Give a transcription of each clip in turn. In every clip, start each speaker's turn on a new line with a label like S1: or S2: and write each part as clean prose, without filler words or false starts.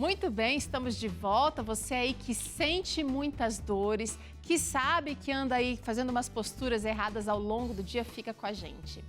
S1: Muito bem, estamos de volta. Você aí que sente muitas dores, que sabe que anda aí fazendo umas posturas erradas ao longo do dia, fica com a gente.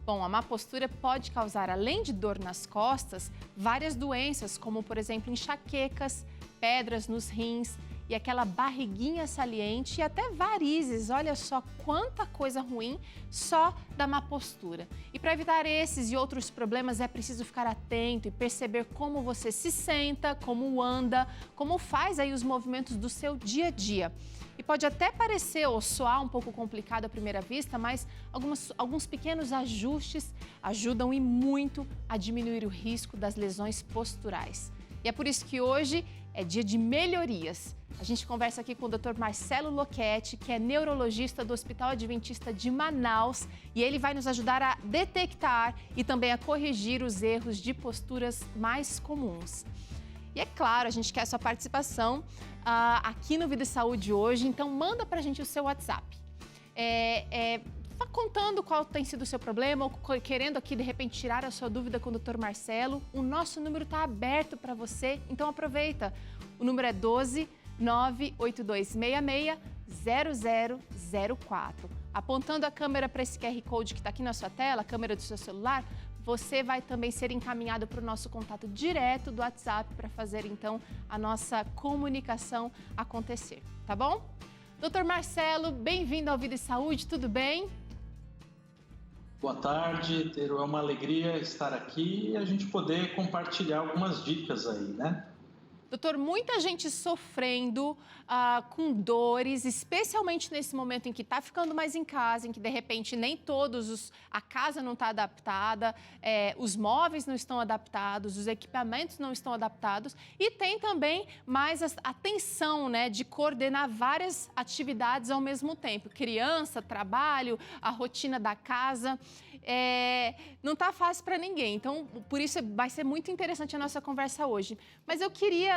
S1: Bom, a má postura pode causar, além de dor nas costas, várias doenças, como, por exemplo, enxaquecas, pedras nos rins e aquela barriguinha saliente e até varizes. Olha só quanta coisa ruim só da má postura. E para evitar esses e outros problemas é preciso ficar atento e perceber como você se senta, como anda, como faz aí os movimentos do seu dia a dia. E pode até parecer ou soar um pouco complicado à primeira vista, mas alguns pequenos ajustes ajudam e muito a diminuir o risco das lesões posturais. E é por isso que hoje é dia de melhorias. A gente conversa aqui com o Dr. Marcelo Locchetti, que é neurologista do Hospital Adventista de Manaus, e ele vai nos ajudar a detectar e também a corrigir os erros de posturas mais comuns. E é claro, a gente quer a sua participação aqui no Vida e Saúde hoje, então manda pra gente o seu WhatsApp. Tá contando qual tem sido o seu problema ou querendo aqui, de repente, tirar a sua dúvida com o Dr. Marcelo. O nosso número está aberto para você, então aproveita. O número é 12 98266 0004. Apontando a câmera para esse QR Code que está aqui na sua tela, a câmera do seu celular, você vai também ser encaminhado para o nosso contato direto do WhatsApp para fazer, então, a nossa comunicação acontecer, tá bom? Dr. Marcelo, bem-vindo ao Vida e Saúde, tudo bem?
S2: Boa tarde, Teru, é uma alegria estar aqui e a gente poder compartilhar algumas dicas aí, né?
S1: Doutor, muita gente sofrendo com dores, especialmente nesse momento em que está ficando mais em casa, em que de repente nem a casa não está adaptada, os móveis não estão adaptados, os equipamentos não estão adaptados e tem também mais a tensão, né, de coordenar várias atividades ao mesmo tempo. Criança, trabalho, a rotina da casa. Não está fácil para ninguém, então por isso vai ser muito interessante a nossa conversa hoje. Mas eu queria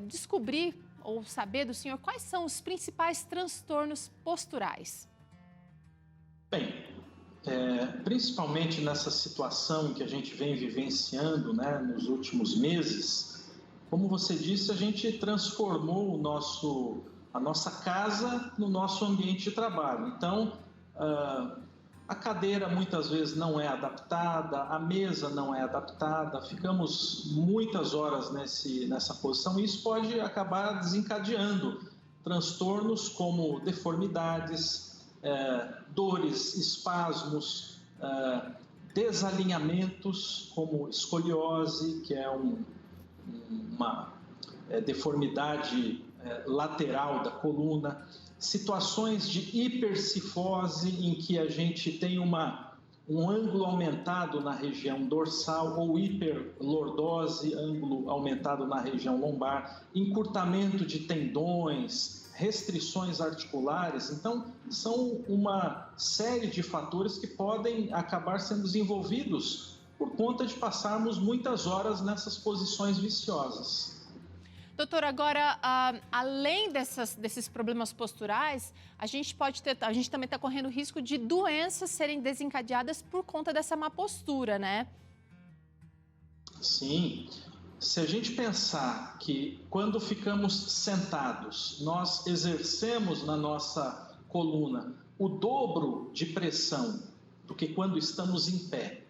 S1: descobrir ou saber do senhor quais são os principais transtornos posturais.
S2: Bem, principalmente nessa situação que a gente vem vivenciando, né, nos últimos meses, como você disse, a gente transformou a nossa casa no nosso ambiente de trabalho. Então, a cadeira muitas vezes não é adaptada, a mesa não é adaptada, ficamos muitas horas nessa posição e isso pode acabar desencadeando transtornos como deformidades, dores, espasmos, desalinhamentos como escoliose, que é uma deformidade lateral da coluna, situações de hipercifose em que a gente tem um ângulo aumentado na região dorsal ou hiperlordose, ângulo aumentado na região lombar, encurtamento de tendões, restrições articulares. Então, são uma série de fatores que podem acabar sendo desenvolvidos por conta de passarmos muitas horas nessas posições viciosas.
S1: Doutor, agora, além desses problemas posturais, a gente também está correndo risco de doenças serem desencadeadas por conta dessa má postura, né?
S2: Sim. Se a gente pensar que quando ficamos sentados, nós exercemos na nossa coluna o dobro de pressão do que quando estamos em pé.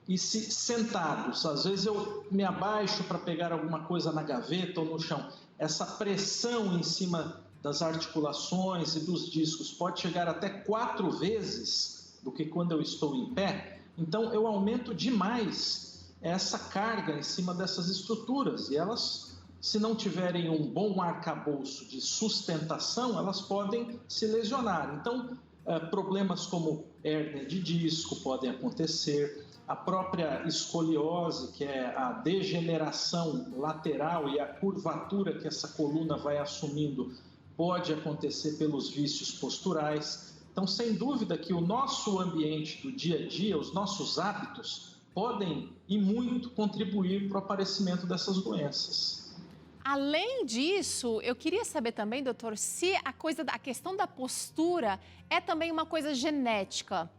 S2: E se sentados, às vezes eu me abaixo para pegar alguma coisa na gaveta ou no chão, essa pressão em cima das articulações e dos discos pode chegar até 4 vezes do que quando eu estou em pé. Então eu aumento demais essa carga em cima dessas estruturas e elas, se não tiverem um bom arcabouço de sustentação, elas podem se lesionar. Então problemas como hérnia de disco podem acontecer. A própria escoliose, que é a degeneração lateral e a curvatura que essa coluna vai assumindo, pode acontecer pelos vícios posturais. Então, sem dúvida que o nosso ambiente do dia a dia, os nossos hábitos, podem e muito contribuir para o aparecimento dessas doenças.
S1: Além disso, eu queria saber também, doutor, se a questão da postura é também uma coisa genética.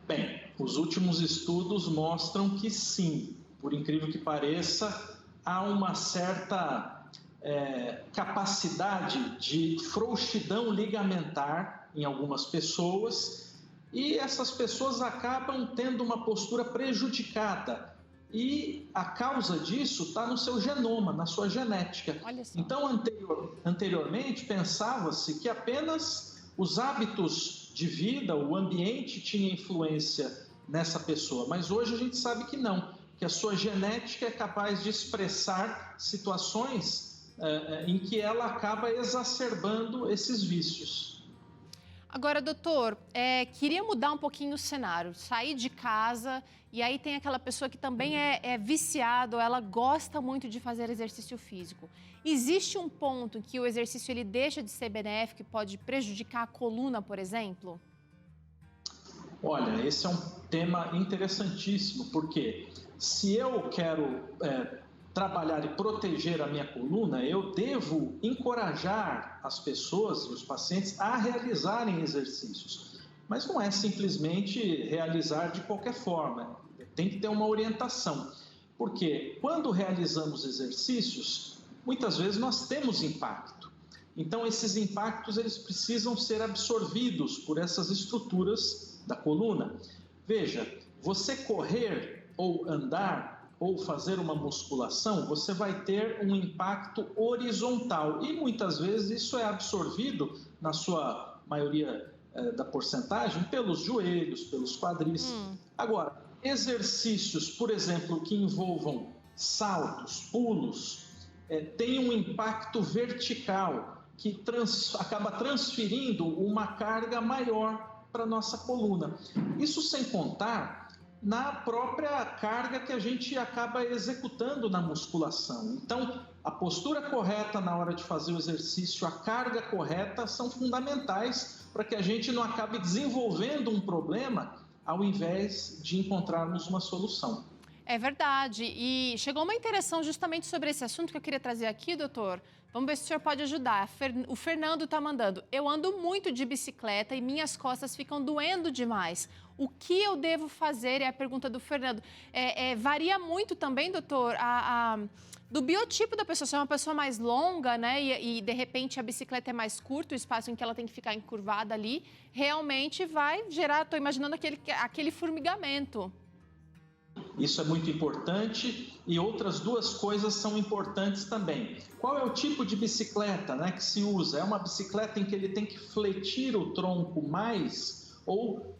S2: Bem, os últimos estudos mostram que sim. por incrível que pareça, há uma certa capacidade de frouxidão ligamentar em algumas pessoas, e essas pessoas acabam tendo uma postura prejudicada, e a causa disso está no seu genoma, na sua genética.
S1: Olha só.
S2: Então, anteriormente, pensava-se que apenas os hábitos de vida, o ambiente tinha influência nessa pessoa, mas hoje a gente sabe que não, que a sua genética é capaz de expressar situações em que ela acaba exacerbando esses vícios.
S1: Agora, doutor, queria mudar um pouquinho o cenário, sair de casa e aí tem aquela pessoa que também é viciada, ela gosta muito de fazer exercício físico. Existe um ponto em que o exercício ele deixa de ser benéfico e pode prejudicar a coluna, por exemplo?
S2: Olha, esse é um tema interessantíssimo, porque se eu quero trabalhar e proteger a minha coluna, eu devo encorajar as pessoas e os pacientes a realizarem exercícios. Mas não é simplesmente realizar de qualquer forma, tem que ter uma orientação. Porque quando realizamos exercícios, muitas vezes nós temos impacto. Então, esses impactos eles precisam ser absorvidos por essas estruturas da coluna. Veja, você correr ou andar ou fazer uma musculação, você vai ter um impacto horizontal e muitas vezes isso é absorvido, na sua maioria da porcentagem, pelos joelhos, pelos quadris. Agora, exercícios, por exemplo, que envolvam saltos, pulos, têm um impacto vertical que acaba transferindo uma carga maior para a nossa coluna. Isso sem contar na própria carga que a gente acaba executando na musculação. Então, a postura correta na hora de fazer o exercício, a carga correta são fundamentais para que a gente não acabe desenvolvendo um problema ao invés de encontrarmos uma solução.
S1: É verdade. E chegou uma interação justamente sobre esse assunto que eu queria trazer aqui, doutor. Vamos ver se o senhor pode ajudar. O Fernando está mandando. Eu ando muito de bicicleta e minhas costas ficam doendo demais. O que eu devo fazer? É a pergunta do Fernando. Varia muito também, doutor, do biotipo da pessoa. Se é uma pessoa mais longa, né, e de repente a bicicleta é mais curta, o espaço em que ela tem que ficar encurvada ali, realmente vai gerar, estou imaginando aquele formigamento.
S2: Isso é muito importante e outras duas coisas são importantes também. Qual é o tipo de bicicleta, né, que se usa? É uma bicicleta em que ele tem que fletir o tronco mais ou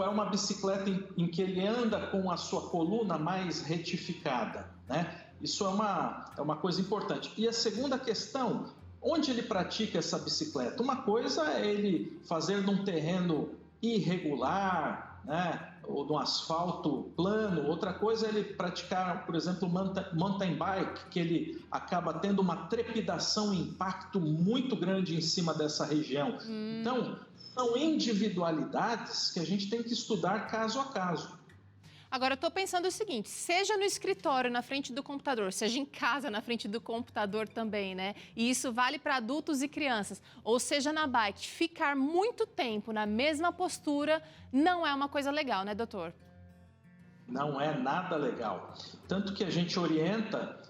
S2: é uma bicicleta em que ele anda com a sua coluna mais retificada, né? Isso é uma coisa importante. E a segunda questão, onde ele pratica essa bicicleta? Uma coisa é ele fazer num terreno irregular, né? Ou num asfalto plano. Outra coisa é ele praticar, por exemplo, mountain bike, que ele acaba tendo uma trepidação e impacto muito grande em cima dessa região. Então, são individualidades que a gente tem que estudar caso a caso.
S1: Agora, eu estou pensando o seguinte, seja no escritório, na frente do computador, seja em casa, na frente do computador também, né? E isso vale para adultos e crianças. Ou seja, na bike, ficar muito tempo na mesma postura não é uma coisa legal, né, doutor?
S2: Não é nada legal. Tanto que a gente orienta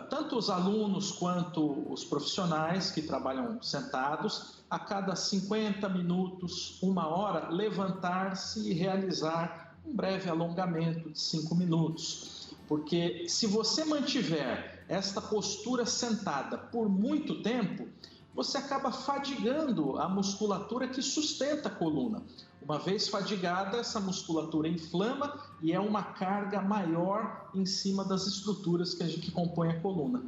S2: tanto os alunos quanto os profissionais que trabalham sentados, a cada 50 minutos, 1 hora, levantar-se e realizar um breve alongamento de 5 minutos. Porque se você mantiver esta postura sentada por muito tempo, você acaba fadigando a musculatura que sustenta a coluna. Uma vez fadigada, essa musculatura inflama e é uma carga maior em cima das estruturas que compõem a coluna.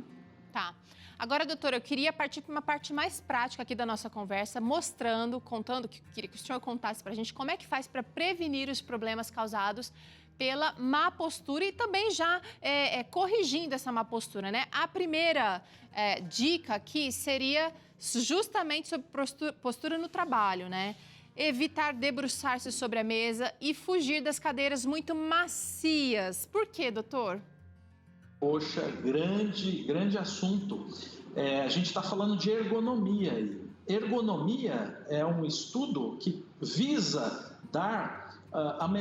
S1: Tá. Agora, doutora, eu queria partir para uma parte mais prática aqui da nossa conversa, queria que o senhor contasse para a gente como é que faz para prevenir os problemas causados pela má postura e também já corrigindo essa má postura, né? A primeira dica aqui seria justamente sobre postura no trabalho, né? Evitar debruçar-se sobre a mesa e fugir das cadeiras muito macias. Por quê, doutor?
S2: Poxa, grande assunto. A gente está falando de ergonomia aí. Ergonomia é um estudo que visa dar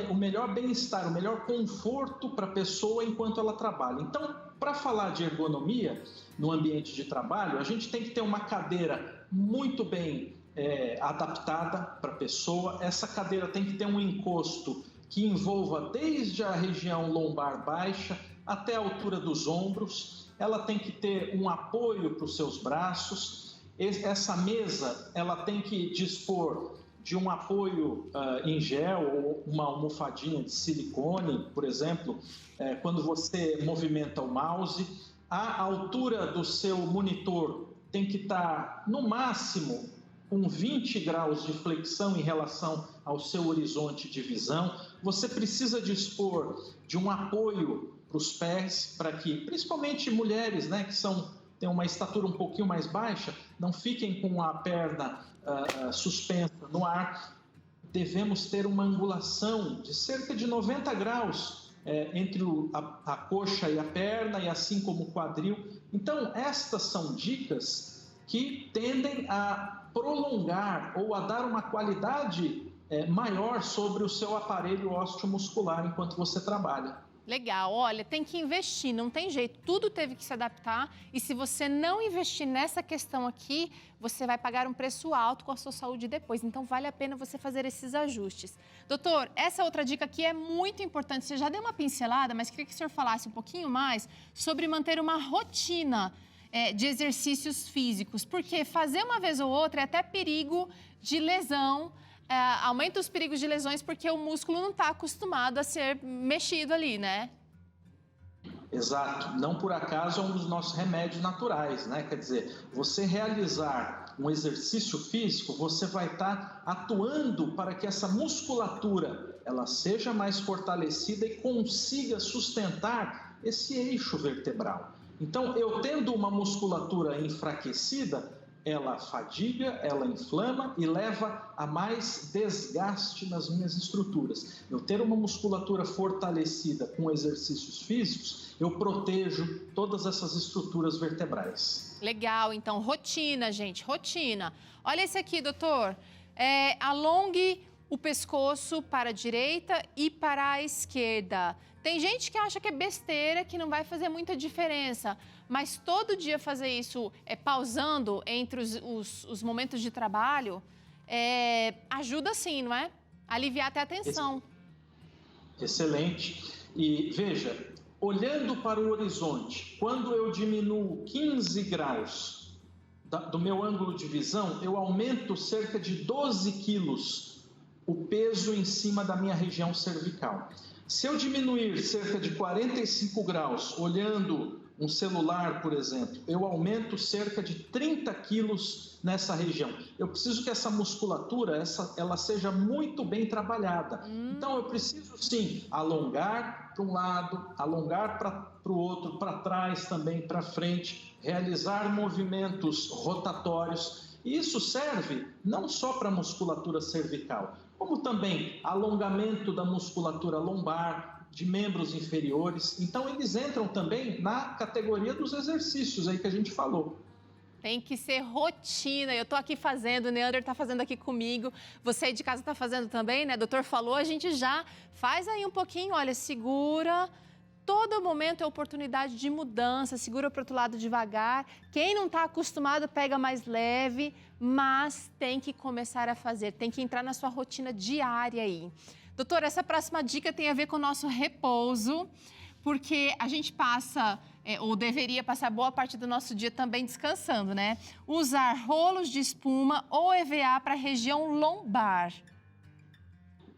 S2: o melhor bem-estar, o melhor conforto para a pessoa enquanto ela trabalha. Então, para falar de ergonomia no ambiente de trabalho, a gente tem que ter uma cadeira muito bem adaptada para a pessoa. Essa cadeira tem que ter um encosto que envolva desde a região lombar baixa até a altura dos ombros. Ela tem que ter um apoio para os seus braços. Essa mesa, ela tem que dispor de um apoio em gel ou uma almofadinha de silicone, por exemplo, quando você movimenta o mouse. A altura do seu monitor tem que estar, no máximo, com 20 graus de flexão em relação ao seu horizonte de visão. Você precisa dispor de um apoio para os pés, para que, principalmente mulheres, né, que têm uma estatura um pouquinho mais baixa, não fiquem com a perna suspensa no ar. Devemos ter uma angulação de cerca de 90 graus entre a coxa e a perna, e assim como o quadril. Então, estas são dicas que tendem a prolongar ou a dar uma qualidade maior sobre o seu aparelho osteomuscular enquanto você trabalha.
S1: Legal, olha, tem que investir, não tem jeito, tudo teve que se adaptar, e se você não investir nessa questão aqui, você vai pagar um preço alto com a sua saúde depois, então vale a pena você fazer esses ajustes. Doutor, essa outra dica aqui é muito importante, você já deu uma pincelada, mas queria que o senhor falasse um pouquinho mais sobre manter uma rotina de exercícios físicos, porque fazer uma vez ou outra é até perigo de lesão, aumenta os perigos de lesões porque o músculo não está acostumado a ser mexido ali, né?
S2: Exato. Não por acaso é um dos nossos remédios naturais, né? Quer dizer, você realizar um exercício físico, você vai estar atuando para que essa musculatura ela seja mais fortalecida e consiga sustentar esse eixo vertebral. Então, eu tendo uma musculatura enfraquecida, ela fadiga, ela inflama e leva a mais desgaste nas minhas estruturas. Eu ter uma musculatura fortalecida com exercícios físicos, eu protejo todas essas estruturas vertebrais.
S1: Legal, então, rotina, gente, rotina. Olha esse aqui, doutor. Alongue o pescoço para a direita e para a esquerda. Tem gente que acha que é besteira, que não vai fazer muita diferença, mas todo dia fazer isso, pausando entre os momentos de trabalho, ajuda sim, não é? Aliviar até a tensão.
S2: Excelente. E veja, olhando para o horizonte, quando eu diminuo 15 graus do meu ângulo de visão, eu aumento cerca de 12 quilos o peso em cima da minha região cervical. Se eu diminuir cerca de 45 graus, olhando um celular, por exemplo, eu aumento cerca de 30 quilos nessa região. Eu preciso que essa musculatura, ela seja muito bem trabalhada. Então, eu preciso, sim, alongar para um lado, alongar para o outro, para trás também, para frente, realizar movimentos rotatórios. E isso serve não só para a musculatura cervical, como também alongamento da musculatura lombar, de membros inferiores. Então, eles entram também na categoria dos exercícios aí que a gente falou.
S1: Tem que ser rotina. Eu estou aqui fazendo, o Neander está fazendo aqui comigo, você aí de casa está fazendo também, né? O doutor falou, a gente já faz aí um pouquinho, olha, segura. Todo momento é oportunidade de mudança, segura para o outro lado devagar. Quem não está acostumado pega mais leve, mas tem que começar a fazer, tem que entrar na sua rotina diária aí. Doutora, essa próxima dica tem a ver com o nosso repouso, porque a gente passa, ou deveria passar boa parte do nosso dia também descansando, né? Usar rolos de espuma ou EVA para a região lombar.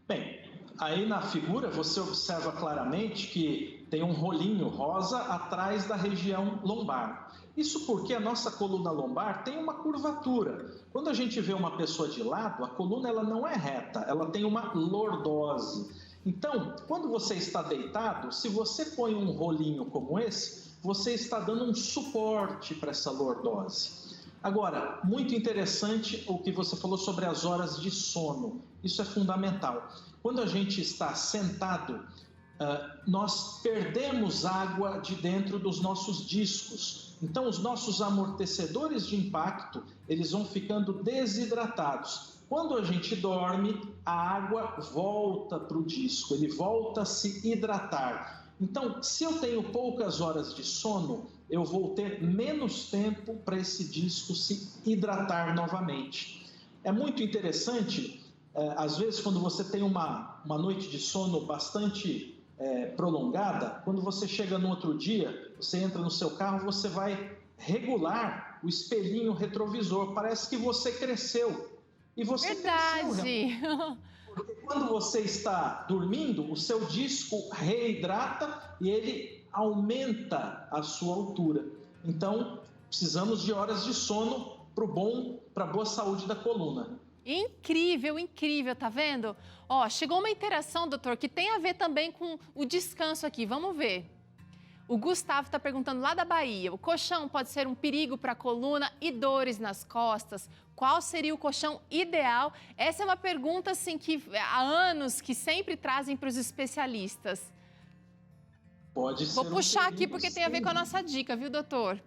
S2: Bem, aí na figura você observa claramente que tem um rolinho rosa atrás da região lombar. Isso porque a nossa coluna lombar tem uma curvatura. Quando a gente vê uma pessoa de lado, a coluna ela não é reta, ela tem uma lordose. Então, quando você está deitado, se você põe um rolinho como esse, você está dando um suporte para essa lordose. Agora, muito interessante o que você falou sobre as horas de sono. Isso é fundamental. Quando a gente está sentado, nós perdemos água de dentro dos nossos discos. Então, os nossos amortecedores de impacto, eles vão ficando desidratados. Quando a gente dorme, a água volta para o disco, ele volta a se hidratar. Então, se eu tenho poucas horas de sono, eu vou ter menos tempo para esse disco se hidratar novamente. É muito interessante, às vezes, quando você tem uma noite de sono bastante prolongada, quando você chega no outro dia, você entra no seu carro, você vai regular o espelhinho retrovisor. Parece que você cresceu. E você
S1: Verdade!
S2: cresceu, porque quando você está dormindo, o seu disco reidrata e ele aumenta a sua altura. Então, precisamos de horas de sono para a boa saúde da coluna.
S1: Incrível, incrível, tá vendo? Ó, chegou uma interação, doutor, que tem a ver também com o descanso aqui. Vamos ver. O Gustavo está perguntando lá da Bahia. O colchão pode ser um perigo para a coluna e dores nas costas? Qual seria o colchão ideal? Essa é uma pergunta assim que há anos que sempre trazem para os especialistas.
S2: Pode ser.
S1: Vou puxar aqui porque tem a ver com a nossa dica, viu, doutor?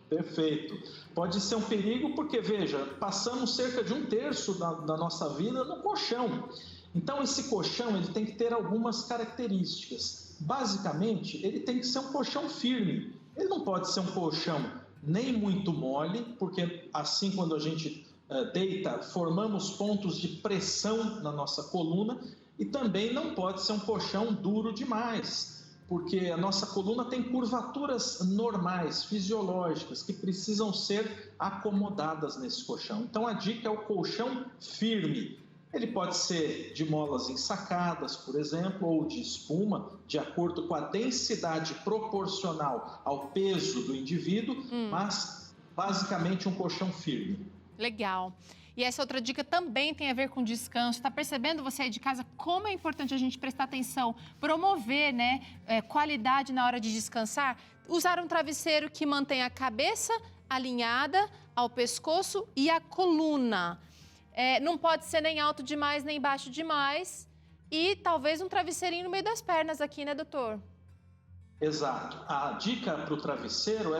S2: Perfeito. Pode ser um perigo porque, veja, passamos cerca de 1/3 da nossa vida no colchão. Então, esse colchão ele tem que ter algumas características. Basicamente, ele tem que ser um colchão firme. Ele não pode ser um colchão nem muito mole, porque assim quando a gente deita, formamos pontos de pressão na nossa coluna, e também não pode ser um colchão duro demais, porque a nossa coluna tem curvaturas normais, fisiológicas, que precisam ser acomodadas nesse colchão. Então a dica é o colchão firme. Ele pode ser de molas ensacadas, por exemplo, ou de espuma, de acordo com a densidade proporcional ao peso do indivíduo, mas basicamente um colchão firme.
S1: Legal. E essa outra dica também tem a ver com descanso. Está percebendo, você aí de casa, como é importante a gente prestar atenção, promover, né, qualidade na hora de descansar? Usar um travesseiro que mantém a cabeça alinhada ao pescoço e a coluna. Não pode ser nem alto demais, nem baixo demais. E talvez um travesseirinho no meio das pernas aqui, né, doutor?
S2: Exato. A dica para o travesseiro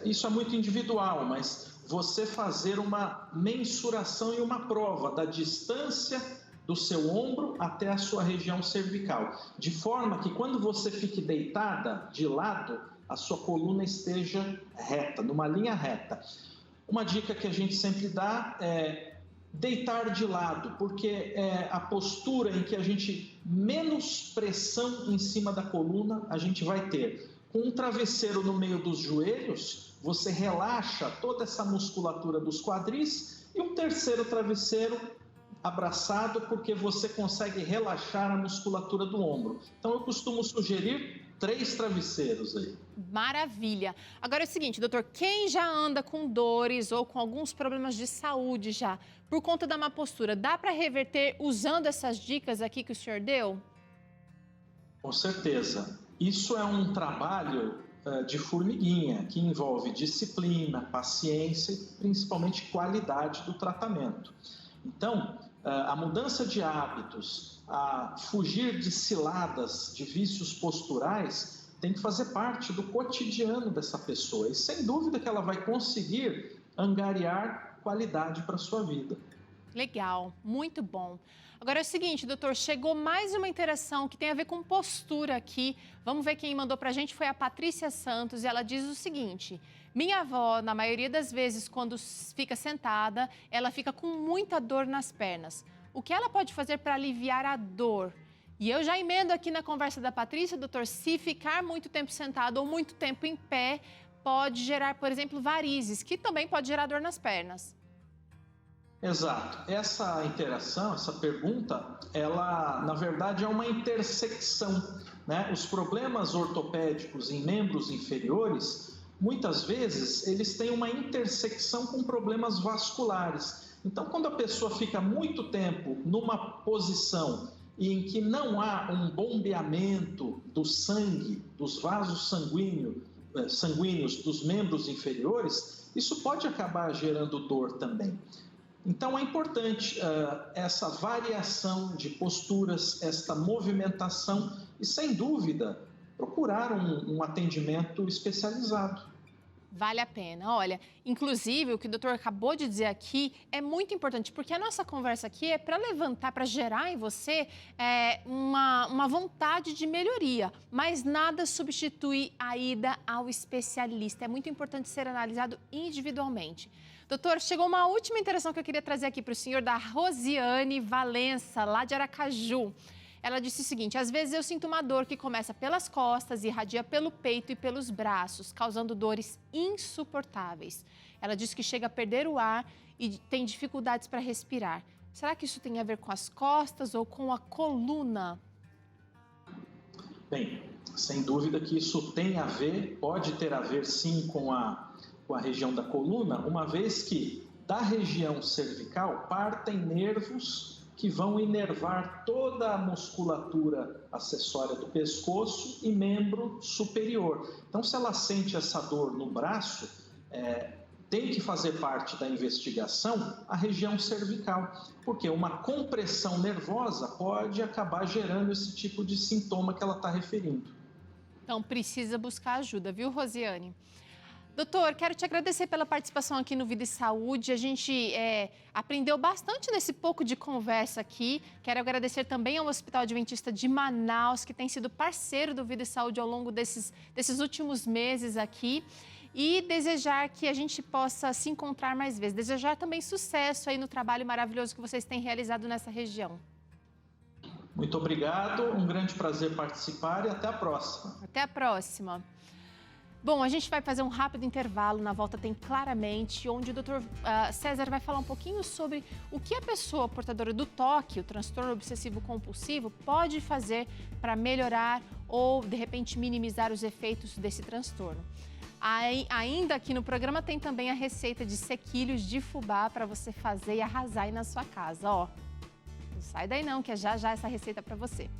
S2: isso é muito individual, mas você fazer uma mensuração e uma prova da distância do seu ombro até a sua região cervical, de forma que quando você fique deitada de lado, a sua coluna esteja reta, numa linha reta. Uma dica que a gente sempre dá é deitar de lado, porque é a postura em que a gente menos pressão em cima da coluna a gente vai ter. Com um travesseiro no meio dos joelhos, você relaxa toda essa musculatura dos quadris, e um terceiro travesseiro abraçado, porque você consegue relaxar a musculatura do ombro. Então eu costumo sugerir 3 travesseiros aí.
S1: Maravilha. Agora é o seguinte, doutor, quem já anda com dores ou com alguns problemas de saúde já, por conta da má postura, dá para reverter usando essas dicas aqui que o senhor deu?
S2: Com certeza. Isso é um trabalho de formiguinha, que envolve disciplina, paciência e principalmente qualidade do tratamento. Então, a mudança de hábitos, a fugir de ciladas, de vícios posturais, tem que fazer parte do cotidiano dessa pessoa. E sem dúvida que ela vai conseguir angariar qualidade para a sua vida.
S1: Legal, muito bom. Agora é o seguinte, doutor, chegou mais uma interação que tem a ver com postura aqui. Vamos ver quem mandou pra gente, foi a Patrícia Santos, e ela diz o seguinte: minha avó, na maioria das vezes, quando fica sentada, ela fica com muita dor nas pernas. O que ela pode fazer para aliviar a dor? E eu já emendo aqui na conversa da Patrícia, doutor, se ficar muito tempo sentado ou muito tempo em pé, pode gerar, por exemplo, varizes, que também pode gerar dor nas pernas.
S2: Exato. Essa interação, essa pergunta, ela, na verdade, é uma intersecção, né? Os problemas ortopédicos em membros inferiores, muitas vezes, eles têm uma intersecção com problemas vasculares. Então, quando a pessoa fica muito tempo numa posição em que não há um bombeamento do sangue, dos vasos sanguíneos dos membros inferiores, isso pode acabar gerando dor também. Então é importante essa variação de posturas, esta movimentação e, sem dúvida, procurar um atendimento especializado.
S1: Vale a pena. Olha, inclusive, o que o doutor acabou de dizer aqui é muito importante, porque a nossa conversa aqui é para levantar, para gerar em você uma vontade de melhoria, mas nada substitui a ida ao especialista. É muito importante ser analisado individualmente. Doutor, chegou uma última interação que eu queria trazer aqui para o senhor, da Rosiane Valença, lá de Aracaju. Ela disse o seguinte: às vezes eu sinto uma dor que começa pelas costas, irradia pelo peito e pelos braços, causando dores insuportáveis. Ela disse que chega a perder o ar e tem dificuldades para respirar. Será que isso tem a ver com as costas ou com a coluna?
S2: Bem, sem dúvida que isso tem a ver, pode ter a ver sim com a região da coluna, uma vez que da região cervical partem nervos que vão inervar toda a musculatura acessória do pescoço e membro superior. Então, se ela sente essa dor no braço, tem que fazer parte da investigação a região cervical, porque uma compressão nervosa pode acabar gerando esse tipo de sintoma que ela está referindo.
S1: Então, precisa buscar ajuda, viu, Rosiane? Doutor, quero te agradecer pela participação aqui no Vida e Saúde. A gente aprendeu bastante nesse pouco de conversa aqui. Quero agradecer também ao Hospital Adventista de Manaus, que tem sido parceiro do Vida e Saúde ao longo desses últimos meses aqui. E desejar que a gente possa se encontrar mais vezes. Desejar também sucesso aí no trabalho maravilhoso que vocês têm realizado nessa região.
S2: Muito obrigado, um grande prazer participar e até a próxima.
S1: Até a próxima. Bom, a gente vai fazer um rápido intervalo. Na volta tem Claramente, onde o Dr. César vai falar um pouquinho sobre o que a pessoa portadora do TOC, o transtorno obsessivo compulsivo, pode fazer para melhorar ou, de repente, minimizar os efeitos desse transtorno. Ainda aqui no programa tem também a receita de sequilhos de fubá para você fazer e arrasar aí na sua casa. Ó, não sai daí não, que é já essa receita para você.